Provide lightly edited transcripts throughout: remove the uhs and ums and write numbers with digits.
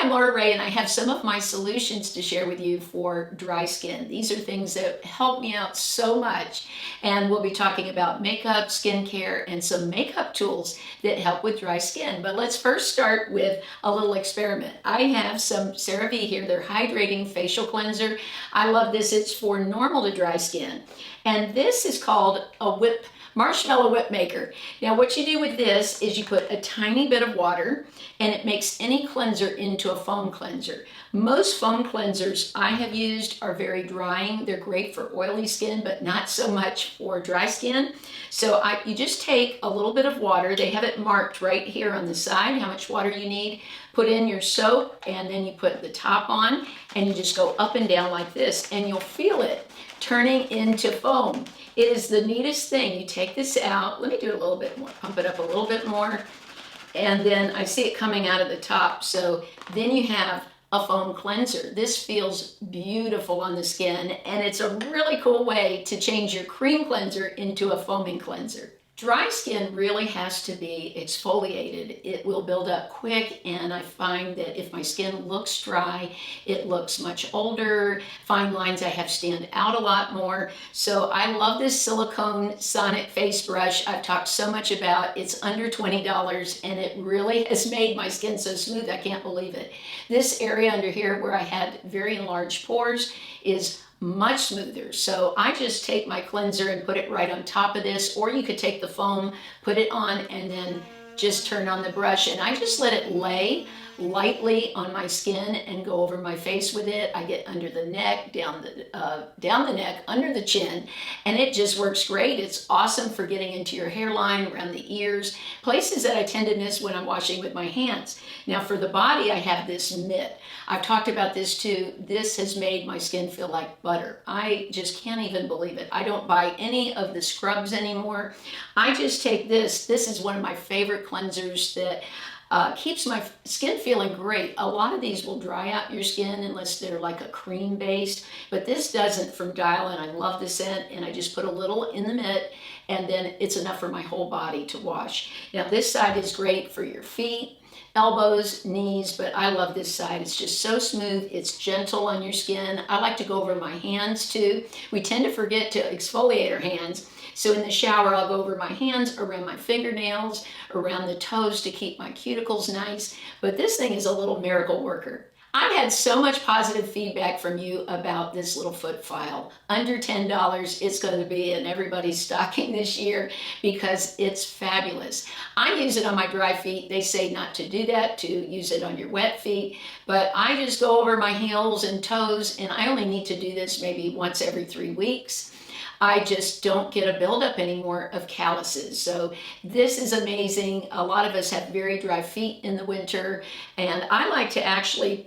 I'm Laura Ray, and I have some of my solutions to share with you for dry skin. These are things that help me out so much, and we'll be talking about makeup, skincare, and some makeup tools that help with dry skin. But let's first start with a little experiment. I have some CeraVe here, their Hydrating Facial Cleanser. I love this. It's for normal to dry skin, and this is called a Marshmallow whip maker. Now what you do with this is you put a tiny bit of water and it makes any cleanser into a foam cleanser. Most foam cleansers I have used are very drying. They're great for oily skin, but not so much for dry skin. So you just take a little bit of water. They have it marked right here on the side, how much water you need. Put in your soap, and then you put the top on, and you just go up and down like this, and you'll feel it turning into foam. It is the neatest thing. You take this out. Let me do it a little bit more, pump it up a little bit more. And then I see it coming out of the top. So then you have a foam cleanser. This feels beautiful on the skin, and it's a really cool way to change your cream cleanser into a foaming cleanser. Dry skin really has to be exfoliated. It will build up quick, and I find that if my skin looks dry, it looks much older. Fine lines I have stand out a lot more. So I love this Silicone Sonic face brush I've talked so much about. It's under $20, and it really has made my skin so smooth, I can't believe it. This area under here where I had very enlarged pores is much smoother. So I just take my cleanser and put it right on top of this, or you could take the foam, put it on, and then just turn on the brush, and I just let it lay lightly on my skin and go over my face with it. I get under the neck, down the neck, under the chin, and it just works great. It's awesome for getting into your hairline, around the ears, places that I tend to miss when I'm washing with my hands. Now for the body, I have this Mitt. I've talked about this too. This has made my skin feel like butter. I just can't even believe it. I don't buy any of the scrubs anymore. I just take this. This is one of my favorite cleansers that keeps my skin feeling great. A lot of these will dry out your skin unless they're like a cream based, but this doesn't from Dial, and I love the scent, and I just put a little in the mitt, and then it's enough for my whole body to wash. Now this side is great for your feet, elbows, knees, but I love this side. It's just so smooth. It's gentle on your skin. I like to go over my hands too. We tend to forget to exfoliate our hands. So in the shower, I'll go over my hands, around my fingernails, around the toes to keep my cuticles nice. But this thing is a little miracle worker. I've had so much positive feedback from you about this little foot file. Under $10, it's going to be in everybody's stocking this year because it's fabulous. I use it on my dry feet. They say not to do that, to use it on your wet feet, but I just go over my heels and toes, and I only need to do this maybe once every 3 weeks. I just don't get a buildup anymore of calluses. So this is amazing. A lot of us have very dry feet in the winter, and I like to actually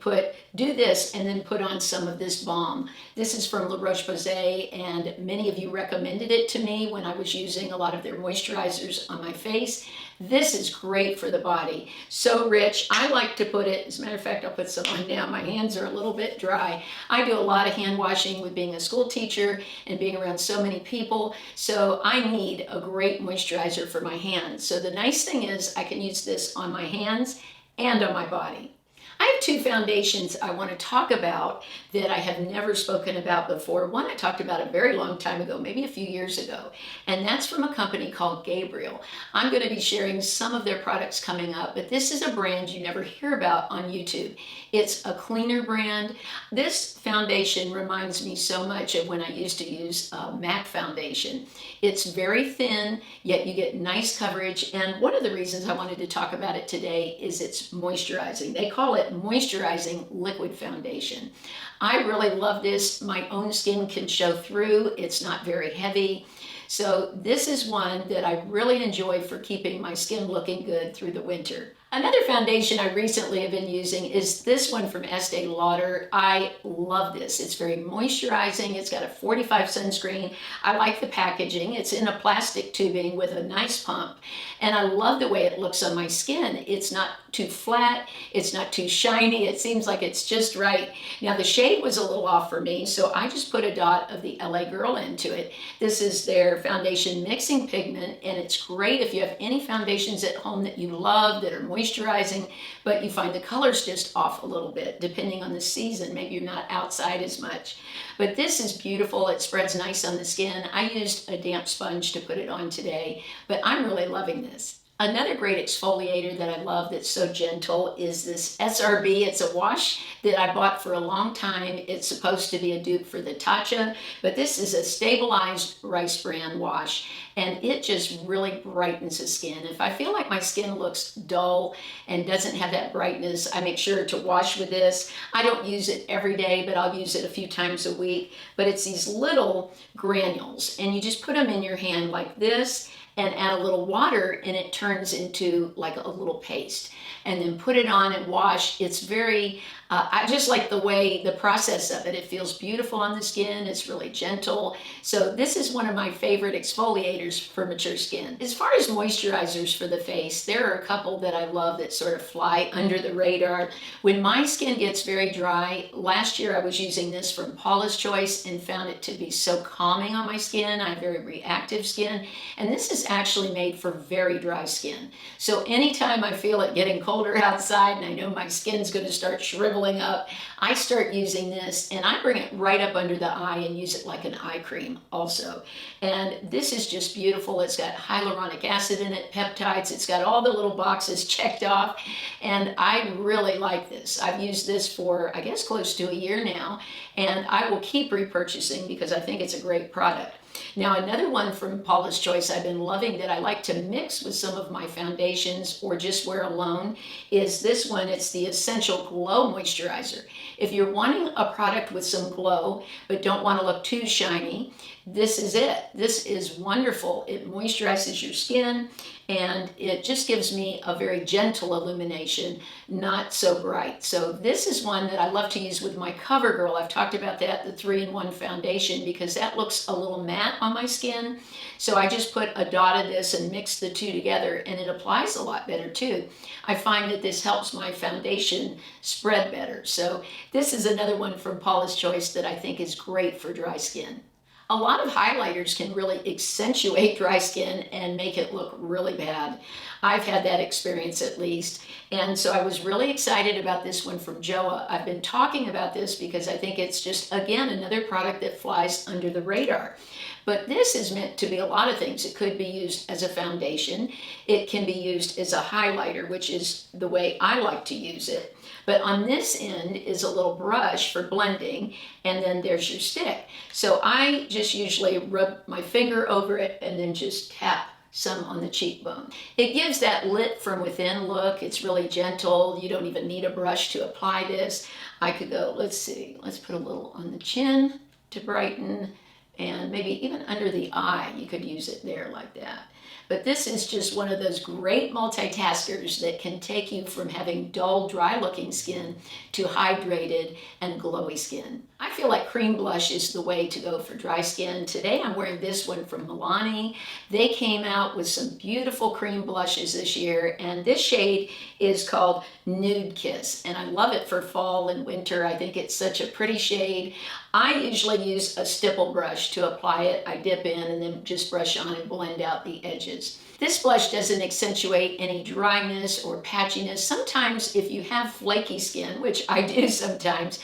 do this and then put on some of this balm. This is from Roche-Posay, and many of you recommended it to me when I was using a lot of their moisturizers on my face. This is great for the body. So rich. I like to put it, as a matter of fact, I'll put some on now. My hands are a little bit dry. I do a lot of hand washing with being a school teacher and being around so many people. So I need a great moisturizer for my hands. So the nice thing is I can use this on my hands and on my body. I have 2 foundations I want to talk about that I have never spoken about before. One I talked about a very long time ago, maybe a few years ago, and that's from a company called Gabriel. I'm going to be sharing some of their products coming up, but this is a brand you never hear about on YouTube. It's a cleaner brand. This foundation reminds me so much of when I used to use MAC foundation. It's very thin, yet you get nice coverage, and one of the reasons I wanted to talk about it today is it's moisturizing. They call it Moisturizing Liquid Foundation. I really love this. My own skin can show through. It's not very heavy. So this is one that I really enjoy for keeping my skin looking good through the winter. Another foundation I recently have been using is this one from Estee Lauder. I love this. It's very moisturizing. It's got a 45 sunscreen. I like the packaging. It's in a plastic tubing with a nice pump. And I love the way it looks on my skin. It's not too flat. It's not too shiny. It seems like it's just right. Now the shade was a little off for me, so I just put a dot of the LA Girl into it. This is their foundation mixing pigment, and it's great if you have any foundations at home that you love that are moisturizing moisturizing, but you find the color's just off a little bit depending on the season. Maybe you're not outside as much. But this is beautiful. It spreads nice on the skin. I used a damp sponge to put it on today, but I'm really loving this. Another great exfoliator that I love that's so gentle is this SRB. It's a wash that I bought for a long time. It's supposed to be a dupe for the Tatcha, but this is a stabilized rice bran wash, and it just really brightens the skin. If I feel like my skin looks dull and doesn't have that brightness, I make sure to wash with this. I don't use it every day, but I'll use it a few times a week. But it's these little granules, and you just put them in your hand like this, and add a little water, and it turns into like a little paste. And then put it on and wash. It's very, I just like the way, the process of it. It feels beautiful on the skin. It's really gentle. So this is one of my favorite exfoliators for mature skin. As far as moisturizers for the face, there are a couple that I love that sort of fly under the radar. When my skin gets very dry, last year I was using this from Paula's Choice and found it to be so calming on my skin. I have very reactive skin. And this is actually made for very dry skin. So anytime I feel it getting colder outside and I know my skin's going to start shriveling up, I start using this, and I bring it right up under the eye and use it like an eye cream also. And this is just beautiful. It's got hyaluronic acid in it, peptides. It's got all the little boxes checked off, and I really like this. I've used this for, I guess, close to a year now, and I will keep repurchasing because I think it's a great product. Now, another one from Paula's Choice I've been loving that I like to mix with some of my foundations or just wear alone is this one. It's the Essential Glow Moisturizer. If you're wanting a product with some glow but don't want to look too shiny, this is it. This is wonderful. It moisturizes your skin, and it just gives me a very gentle illumination, not so bright. So this is one that I love to use with my CoverGirl. I've talked about that, the 3-in-1 foundation, because that looks a little matte on my skin. So I just put a dot of this and mix the two together, and it applies a lot better too. I find that this helps my foundation spread better. So this is another one from Paula's Choice that I think is great for dry skin. A lot of highlighters can really accentuate dry skin and make it look really bad. I've had that experience at least. And so I was really excited about this one from Joah. I've been talking about this because I think it's just, again, another product that flies under the radar. But this is meant to be a lot of things. It could be used as a foundation. It can be used as a highlighter, which is the way I like to use it. But on this end is a little brush for blending, and then there's your stick. So I just usually rub my finger over it and then just tap some on the cheekbone. It gives that lit from within look. It's really gentle. You don't even need a brush to apply this. I could go, let's see, let's put a little on the chin to brighten, and maybe even under the eye, you could use it there like that. But this is just one of those great multitaskers that can take you from having dull, dry-looking skin to hydrated and glowy skin. I feel like cream blush is the way to go for dry skin. Today I'm wearing this one from Milani. They came out with some beautiful cream blushes this year, and this shade is called Nude Kiss, and I love it for fall and winter. I think it's such a pretty shade. I usually use a stipple brush to apply it. I dip in and then just brush on and blend out the edges. This blush doesn't accentuate any dryness or patchiness. Sometimes if you have flaky skin, which I do sometimes,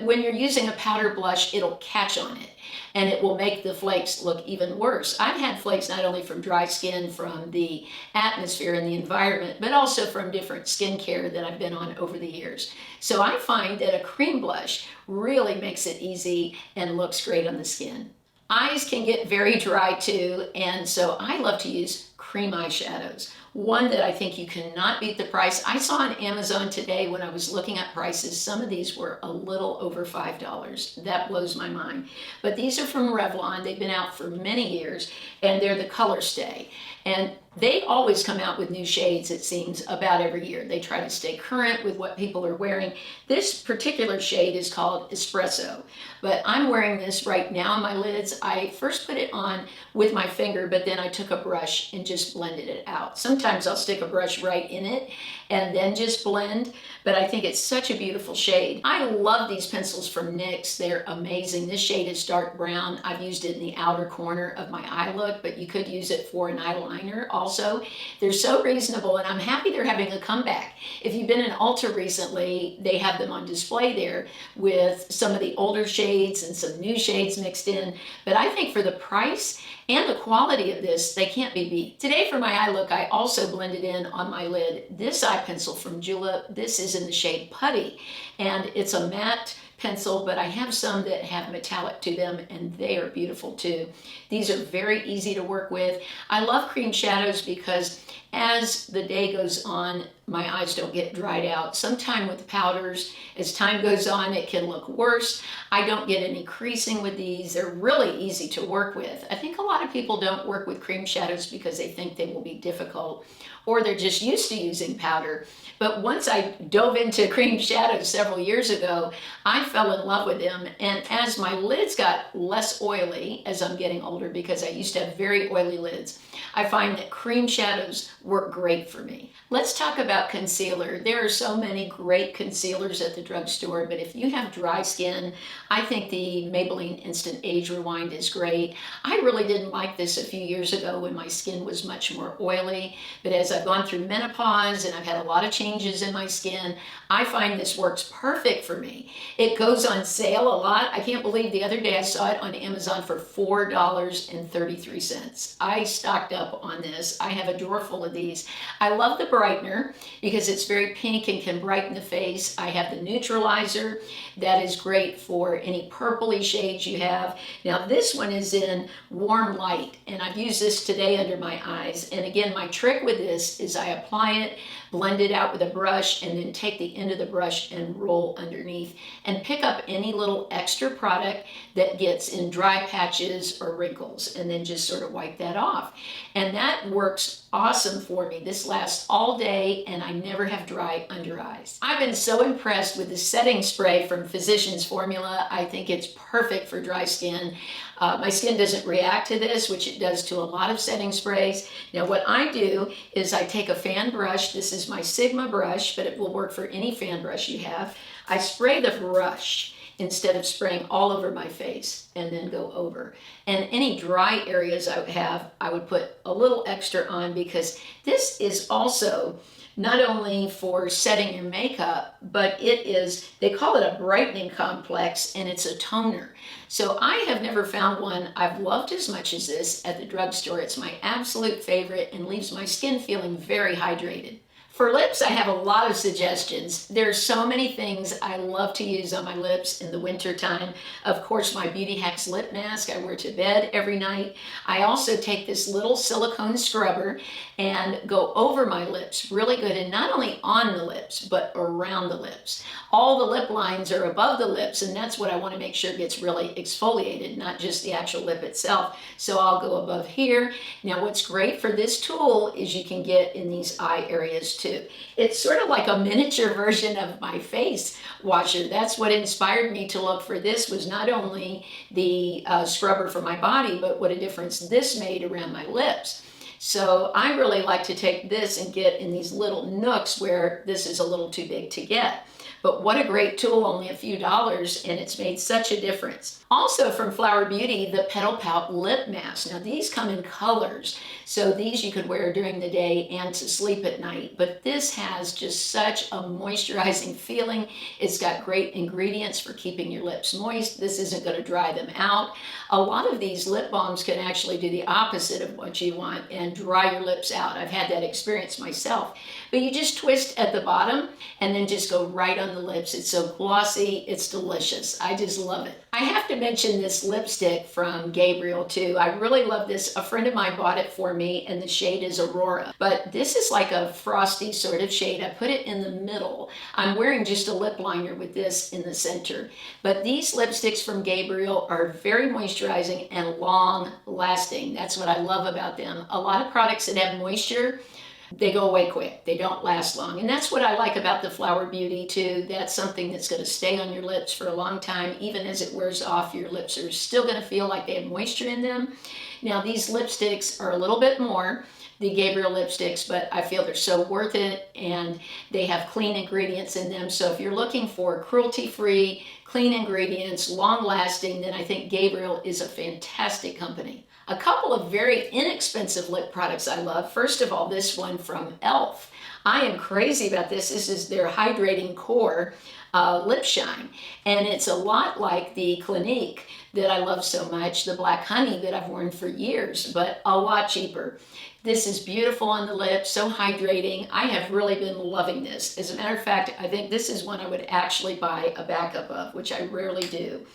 when you're using a powder blush, it'll catch on it and it will make the flakes look even worse. I've had flakes not only from dry skin, from the atmosphere and the environment, but also from different skincare that I've been on over the years. So I find that a cream blush really makes it easy and looks great on the skin. Eyes can get very dry too, and so I love to use cream eyeshadows. One that I think you cannot beat the price. I saw on Amazon today when I was looking at prices, some of these were a little over $5. That blows my mind. But these are from Revlon. They've been out for many years, and they're the Color Stay. And they always come out with new shades, it seems, about every year. They try to stay current with what people are wearing. This particular shade is called Espresso, but I'm wearing this right now on my lids. I first put it on with my finger, but then I took a brush and just blended it out. Sometimes I'll stick a brush right in it and then just blend. But I think it's such a beautiful shade. I love these pencils from NYX. They're amazing. This shade is dark brown. I've used it in the outer corner of my eye look, but you could use it for an eyeliner also. They're so reasonable, and I'm happy they're having a comeback. If you've been in Ulta recently, they have them on display there with some of the older shades and some new shades mixed in. But I think for the price and the quality of this, they can't be beat. Today for my eye look, I also blended in on my lid this eye pencil from Julep. This is in the shade Putty, and it's a matte pencil, but I have some that have metallic to them, and they are beautiful too. These are very easy to work with. I love cream shadows because as the day goes on, my eyes don't get dried out. Sometime with powders, as time goes on, it can look worse. I don't get any creasing with these. They're really easy to work with. I think a lot of people don't work with cream shadows because they think they will be difficult, or they're just used to using powder. But once I dove into cream shadows several years ago, I fell in love with them. And as my lids got less oily as I'm getting older, because I used to have very oily lids, I find that cream shadows work great for me. Let's talk about concealer. There are so many great concealers at the drugstore, but if you have dry skin, I think the Maybelline Instant Age Rewind is great. I really didn't like this a few years ago when my skin was much more oily, but as I've gone through menopause and I've had a lot of changes in my skin, I find this works perfect for me. It goes on sale a lot. I can't believe the other day I saw it on Amazon for $4.33. I stocked up on this. I have a drawer full of these. I love the brightener because it's very pink and can brighten the face. I have the neutralizer that is great for any purpley shades you have. Now this one is in warm light, and I've used this today under my eyes. And again, my trick with this is I apply it, blend it out with a brush, and then take the end of the brush and roll underneath and pick up any little extra product that gets in dry patches or wrinkles, and then just sort of wipe that off. And that works awesome for me. This lasts all day, and I never have dry under eyes. I've been so impressed with the setting spray from Physicians Formula. I think it's perfect for dry skin. My skin doesn't react to this, which it does to a lot of setting sprays. Now what I do is I take a fan brush. This is my Sigma brush, but it will work for any fan brush you have. I spray the brush instead of spraying all over my face and then go over. And any dry areas I have, I would put a little extra on, because this is also not only for setting your makeup, but it is, they call it a brightening complex, and it's a toner. So I have never found one I've loved as much as this at the drugstore. It's my absolute favorite and leaves my skin feeling very hydrated. For lips, I have a lot of suggestions. There's so many things I love to use on my lips in the winter time. Of course, my Beauty Hacks lip mask I wear to bed every night. I also take this little silicone scrubber and go over my lips really good, and not only on the lips, but around the lips. All the lip lines are above the lips, and that's what I want to make sure gets really exfoliated, not just the actual lip itself. So I'll go above here. Now what's great for this tool is you can get in these eye areas too. It's sort of like a miniature version of my face washer. That's what inspired me to look for this, was not only the scrubber for my body, but what a difference this made around my lips. So I really like to take this and get in these little nooks where this is a little too big to get. But what a great tool, only a few dollars, and it's made such a difference. Also from Flower Beauty, the Petal Pout Lip Mask. Now these come in colors, so these you could wear during the day and to sleep at night. But this has just such a moisturizing feeling. It's got great ingredients for keeping your lips moist. This isn't going to dry them out. A lot of these lip balms can actually do the opposite of what you want and dry your lips out. I've had that experience myself. But you just twist at the bottom and then just go right on the lips. It's so glossy, it's delicious. I just love it. I have to mention this lipstick from Gabriel too. I really love this. A friend of mine bought it for me, and the shade is Aurora. But this is like a frosty sort of shade. I put it in the middle. I'm wearing just a lip liner with this in the center. But these lipsticks from Gabriel are very moisturizing and long lasting. That's what I love about them. A lot of products that have moisture, they go away quick. They don't last long. And that's what I like about the Flower Beauty too. That's something that's going to stay on your lips for a long time. Even as it wears off, your lips are still going to feel like they have moisture in them. Now these lipsticks are a little bit more, the Gabriel lipsticks, but I feel they're so worth it, and they have clean ingredients in them. So if you're looking for cruelty-free, clean ingredients, long-lasting, then I think Gabriel is a fantastic company. A couple of very inexpensive lip products I love. First of all, this one from e.l.f. I am crazy about this. This is their Hydrating Core Lip Shine, and it's a lot like the Clinique that I love so much, the Black Honey that I've worn for years, but a lot cheaper. This is beautiful on the lips, so hydrating. I have really been loving this. As a matter of fact, I think this is one I would actually buy a backup of, which I rarely do.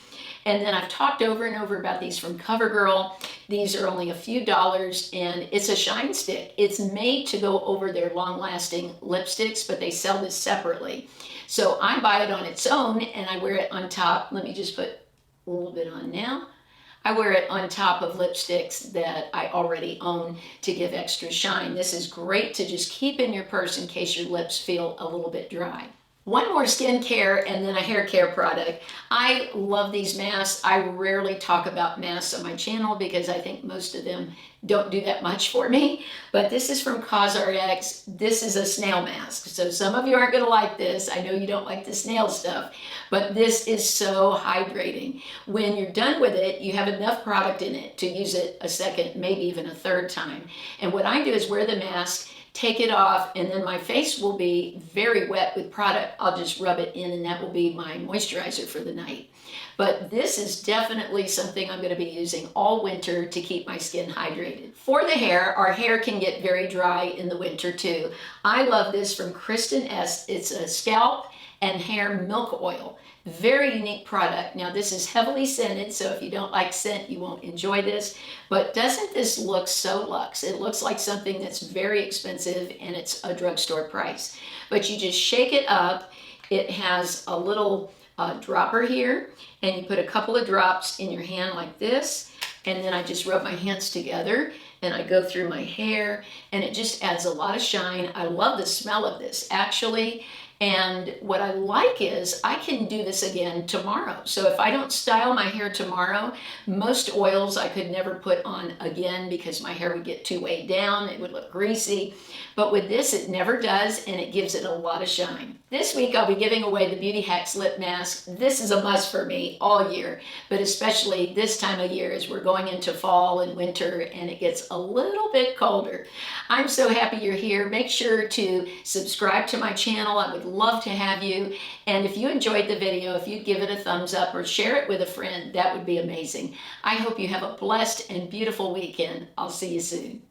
And then I've talked over and over about these from CoverGirl. These are only a few dollars, and it's a shine stick. It's made to go over their long-lasting lipsticks, but they sell this separately. So I buy it on its own, and I wear it on top. Let me just put a little bit on now. I wear it on top of lipsticks that I already own to give extra shine. This is great to just keep in your purse in case your lips feel a little bit dry. One more skincare and then a hair care product. I love these masks. I rarely talk about masks on my channel because I think most of them don't do that much for me. But this is from COSRX. This is a snail mask. So some of you aren't going to like this. I know you don't like the snail stuff, but this is so hydrating. When you're done with it, you have enough product in it to use it a second, maybe even a third time. And what I do is wear the mask, take it off, and then my face will be very wet with product. I'll just rub it in, and that will be my moisturizer for the night. But this is definitely something I'm going to be using all winter to keep my skin hydrated. For the hair, our hair can get very dry in the winter too. I love this from Kristin. It's a scalp and hair milk oil. Very unique product. Now this is heavily scented, so if you don't like scent, you won't enjoy this. But doesn't this look so luxe? It looks like something that's very expensive, and it's a drugstore price. But you just shake it up. It has a little dropper here, and you put a couple of drops in your hand like this, and then I just rub my hands together and I go through my hair, and it just adds a lot of shine. I love the smell of this actually. And what I like is I can do this again tomorrow. So if I don't style my hair tomorrow, most oils I could never put on again because my hair would get too weighed down. It would look greasy. But with this, it never does, and it gives it a lot of shine. This week, I'll be giving away the Beauty Hacks Lip Mask. This is a must for me all year, but especially this time of year as we're going into fall and winter and it gets a little bit colder. I'm so happy you're here. Make sure to subscribe to my channel. I would love to have you. And if you enjoyed the video, if you'd give it a thumbs up or share it with a friend, that would be amazing. I hope you have a blessed and beautiful weekend. I'll see you soon.